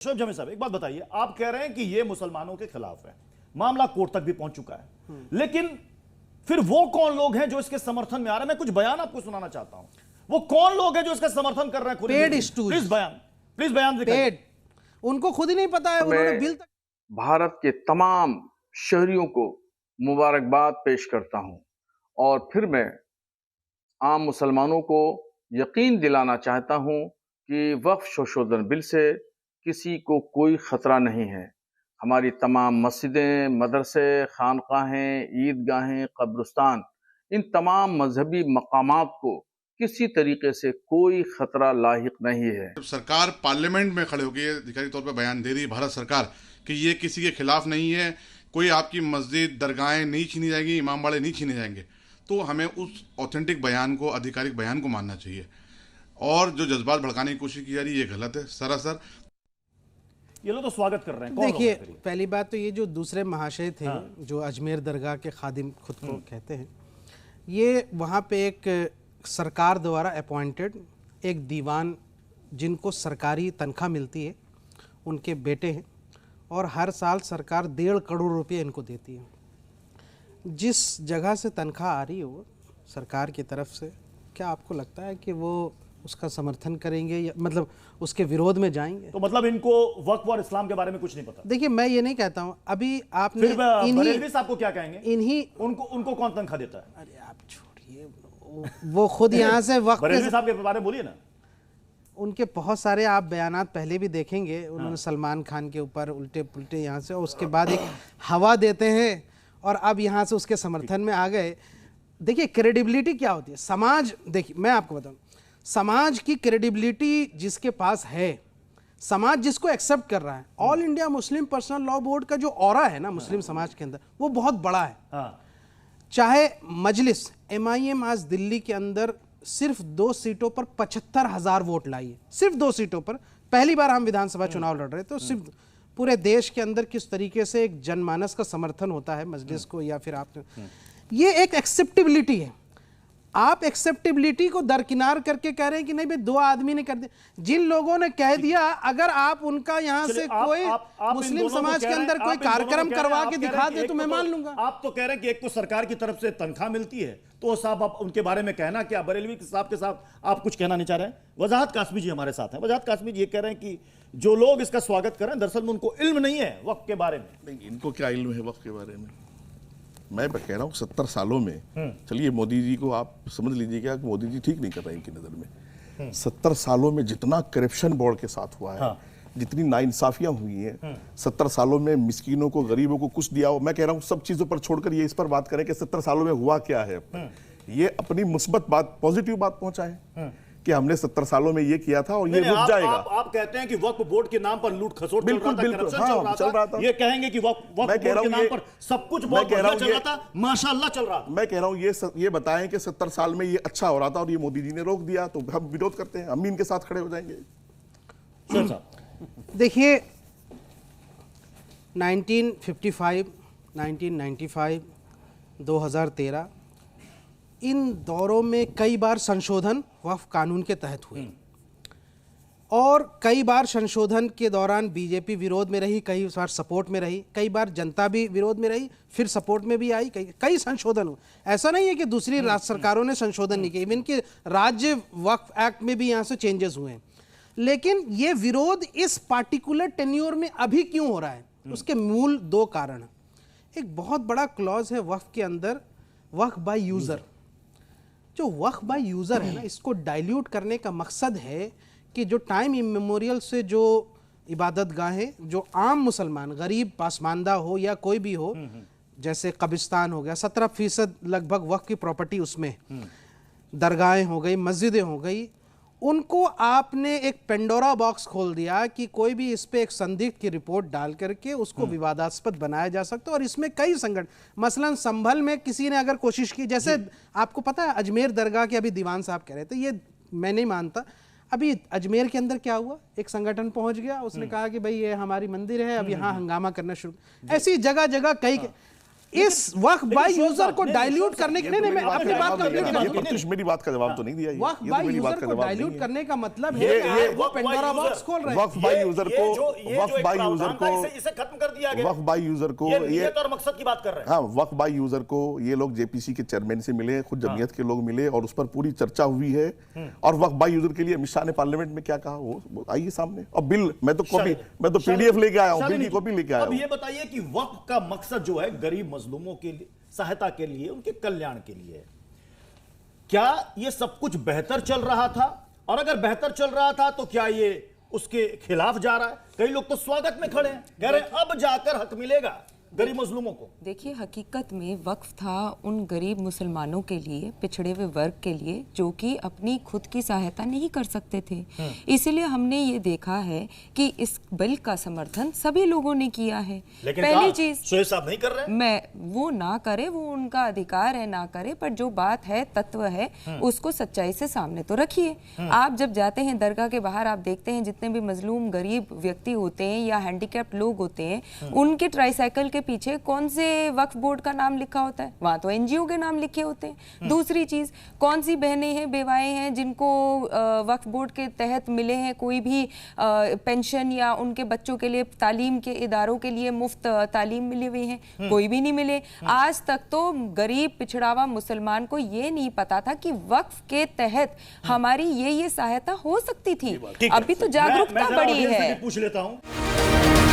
शोएब जमी साहब, एक बात बताइए, आप कह रहे हैं कि ये मुसलमानों के खिलाफ है, मामला कोर्ट तक भी पहुंच चुका है, लेकिन फिर वो कौन लोग हैं जो इसके समर्थन में आ रहे हैं? मैं कुछ बयान आपको सुनाना चाहता हूं। वो कौन लोग हैं जो इसका समर्थन कर रहे हैं? प्लीज बयान दिखाइए। उनको खुद ही नहीं पता है, उन्होंने बिल तक। भारत के तमाम शहरियों को मुबारकबाद पेश करता हूं और फिर मैं आम मुसलमानों को यकीन दिलाना चाहता हूं कि वक्फ संशोधन बिल से किसी को कोई खतरा नहीं है। हमारी तमाम मस्जिदें, मदरसे, खानकाहें, ईदगाहें, कब्रिस्तान, इन तमाम मजहबी मकामात को किसी तरीके से कोई खतरा लाहिक नहीं है। सरकार पार्लियामेंट में खड़े होकर अधिकारी तौर पर बयान दे रही है भारत सरकार कि ये किसी के खिलाफ नहीं है, कोई आपकी मस्जिद, दरगाहें नहीं छीनी जाएंगी, इमाम बाड़े नहीं छीने जाएंगे, तो हमें उस ऑथेंटिक बयान को, आधिकारिक बयान को मानना चाहिए। और जो जज्बात भड़काने की कोशिश की जा रही है, ये गलत है सरासर। ये लोग तो स्वागत कर रहे हैं। देखिए, पहली बात तो ये जो दूसरे महाशय थे, जो अजमेर दरगाह के खादिम खुद को कहते हैं, ये वहाँ पे एक सरकार द्वारा अपॉइंटेड एक दीवान, जिनको सरकारी तनख्वाह मिलती है, उनके बेटे हैं और हर साल सरकार 1.5 करोड़ रुपये इनको देती है। जिस जगह से तनख्वाह आ रही है वो सरकार की तरफ से, क्या आपको लगता है कि वो उसका समर्थन करेंगे या मतलब उसके विरोध में जाएंगे? तो मतलब इनको वक्फ और इस्लाम के बारे में कुछ नहीं पता। देखिए, मैं ये नहीं कहता हूँ, अभी आपने बरेलवी साहब को क्या कहेंगे? इन्हीं उनको कौन तनख्वाह देता है? अरे आप छोड़िए, वो खुद यहाँ से वक्त बरेलवी साहब के बारे में बोलिए ना। उनके बहुत सारे आप बयानात पहले भी देखेंगे, उन्होंने सलमान खान के ऊपर उल्टे पुल्टे यहाँ से, और उसके बाद एक हवा देते हैं और अब यहाँ से उसके समर्थन में आ गए। देखिए, क्रेडिबिलिटी क्या होती है समाज, देखिए मैं आपको बताऊँ, समाज की क्रेडिबिलिटी जिसके पास है, समाज जिसको एक्सेप्ट कर रहा है, all India Muslim personal law board का जो ऑरा है ना मुस्लिम समाज के अंदर, वो बहुत बड़ा है। चाहे मजलिस MIM आज दिल्ली के अंदर सिर्फ 2 सीटों पर 75,000 वोट लाई है, सिर्फ 2 सीटों पर। पहली बार हम विधानसभा चुनाव लड़ रहे, तो सिर्फ पूरे देश के अंदर किस तरीके से एक जनमानस का समर्थन होता है मजलिस को, या फिर आपने, ये एक एक्सेप्टेबिलिटी है। आप एक्सेप्टेबिलिटी को दरकिनार करके कह रहे हैं कि नहीं भाई 2 आदमी ने कर दिया। जिन लोगों ने कह दिया, अगर आप उनका यहाँ से कोई मुस्लिम समाज के अंदर कोई कार्यक्रम करवा के दिखा दे तो मैं मान लूंगा। आप तो कह रहे हैं कि एक तो सरकार की तरफ से तनख्वाह मिलती है, तो साहब आप उनके बारे में कहना क्या? बरेलवी साहब के साथ आप कुछ कहना नहीं चाह रहे हैं? वजाहत कासमी जी हमारे साथ हैं। वजाहत कासमी जी ये कह रहे हैं कि जो लोग इसका स्वागत कर रहे हैं, दरअसल में उनको इल्म नहीं है वक्त के बारे में। नहीं, इनको क्या इल्म है वक्त के बारे में? मैं कह रहा हूँ 70 सालों में, चलिए मोदी जी को आप समझ लीजिएगा कि मोदी जी ठीक नहीं कर रहे हैं इनकी नज़र में। 70 सालों में जितना करप्शन बोर्ड के साथ हुआ है, जितनी नाइंसाफियां हुई हैं, 70 सालों में मिस्कीनों को, गरीबों को कुछ दिया हो, मैं कह रहा हूँ सब चीज़ों पर छोड़कर ये इस पर बात करें कि 70 सालों में हुआ क्या है। ये अपनी मुस्बत बात, पॉजिटिव बात पहुंचाएं कि हमने 70 सालों में ये किया था और ये रुक जाएगा। आप कहते हैं कि वक्फ बोर्ड के नाम पर लूट खसोट बिल्कुल चल रहा था। ये कहेंगे कि वक्फ बोर्ड के नाम पर सब कुछ बहुत बढ़िया चल रहा था, माशाल्लाह चल रहा था। मैं कह रहा हूँ ये बताएं कि 70 साल में ये अच्छा हो रहा था और ये मोदी जी ने रोक दिया, तो हम विरोध करते हैं, हम इनके साथ खड़े हो जाएंगे। देखिए, 1955, 1995, 2013 इन दौरों में कई बार संशोधन वक्फ कानून के तहत हुए और कई बार संशोधन के दौरान बीजेपी विरोध में रही, कई बार सपोर्ट में रही, कई बार जनता भी विरोध में रही, फिर सपोर्ट में भी आई। कई संशोधन हुए। ऐसा नहीं है कि दूसरी राज्य सरकारों ने संशोधन नहीं किए, इवन कि राज्य वक्फ एक्ट में भी यहाँ से चेंजेस हुए हैं। लेकिन ये विरोध इस पार्टिकुलर टेन्योर में अभी क्यों हो रहा है, उसके मूल 2 कारण। एक बहुत बड़ा क्लॉज है वक्फ के अंदर, वक्फ बाय यूजर। जो वक्फ बाय यूजर है ना, इसको डाइल्यूट करने का मकसद है कि जो टाइम इमेमोरियल से जो इबादत गाहें, जो आम मुसलमान, गरीब पासमानदा हो या कोई भी हो, जैसे कब्रिस्तान हो गया, 17% लगभग वक्फ की प्रॉपर्टी उसमें, दरगाहें हो गई, मस्जिदें हो गई, उनको आपने एक पेंडोरा बॉक्स खोल दिया कि कोई भी इस पे एक संदिग्ध की रिपोर्ट डाल करके उसको विवादास्पद बनाया जा सकता है। और इसमें कई संगठन, मसलन संभल में किसी ने अगर कोशिश की, जैसे आपको पता है अजमेर दरगाह के अभी दीवान साहब कह रहे थे, ये मैं नहीं मानता, अभी अजमेर के अंदर क्या हुआ, एक संगठन पहुंच गया, उसने कहा कि भाई ये हमारी मंदिर है, अब यहाँ हंगामा करना शुरू। ऐसी जगह जगह कई इस वक्फ बाय लेकिन यूजर को नहीं, डाइल्यूट करने के नहीं मैं अपनी बात कंप्लीट कर दूं। प्रत्युष मेरी बात का जवाब तो नहीं दिया। वक्फ ये तो बाय मेरी बात यूजर का को जवाब डाइल्यूट नहीं है। करने का मतलब ये है वो पेंडोरा बॉक्स खोल रहे हैं। वक्फ बाय यूजर को वक्फ बाय यूजर को इसे खत्म कर दिया गया। वक्फ बाय यूजर को ये ये नीयत और मकसद की बात कर रहे हैं। हाँ, वक्फ बाय यूजर को ये लोग जेपीसी के चेयरमैन से मिले, खुद जमयत के लोग मिले और उस पर पूरी चर्चा हुई है। और वक्फ बाय यूजर के लिए अमित शाह ने पार्लियामेंट में क्या कहा वो आइए सामने। और बिल मैं तो पीडीएफ लेके आया हूँ, बिल की कॉपी लेके आया अब हूँ। ये बताइए कि वक्फ का मकसद जो है गरीब मजलूमों के लिए सहायता के लिए, उनके कल्याण के लिए है। क्या ये सब कुछ बेहतर चल रहा था? और अगर बेहतर चल रहा था तो क्या ये उसके खिलाफ जा रहा है? कई लोग तो स्वागत में खड़े हैं, कह रहे हैं अब जाकर हक मिलेगा गरीब मजलूमों को। देखिए, हकीकत में वक्फ था उन गरीब मुसलमानों के लिए, पिछड़े हुए वर्ग के लिए, जो कि अपनी खुद की सहायता नहीं कर सकते थे। इसलिए हमने ये देखा है कि इस बिल का समर्थन सभी लोगों ने किया है। लेकिन पहली चीज, शोएब साहब नहीं कर रहे हैं। मैं वो ना करे, वो उनका अधिकार है ना करे, पर जो बात है, तत्व है, उसको सच्चाई से सामने तो रखिए। आप जब जाते हैं दरगाह के बाहर, आप देखते हैं जितने भी मजलूम गरीब व्यक्ति होते हैं या हैंडीकैप्ड लोग होते हैं, उनके ट्राईसाइकिल के पीछे कौन से वक्फ बोर्ड का नाम लिखा होता है? वहां तो एनजीओ के नाम लिखे होते हैं। दूसरी चीज, कौन सी बहनें हैं, बेवाएं हैं जिनको वक्फ बोर्ड के तहत मिले हैं कोई भी पेंशन या उनके बच्चों के लिए तालीम के इदारों के लिए मुफ्त तालीम मिली हुई है? कोई भी नहीं मिले। आज तक तो गरीब पिछड़ावा मुसलमान को ये नहीं पता था कि वक्फ के तहत हमारी ये सहायता हो सकती थी। अभी तो जागरूकता बढ़ी है। पूछ लेता हूं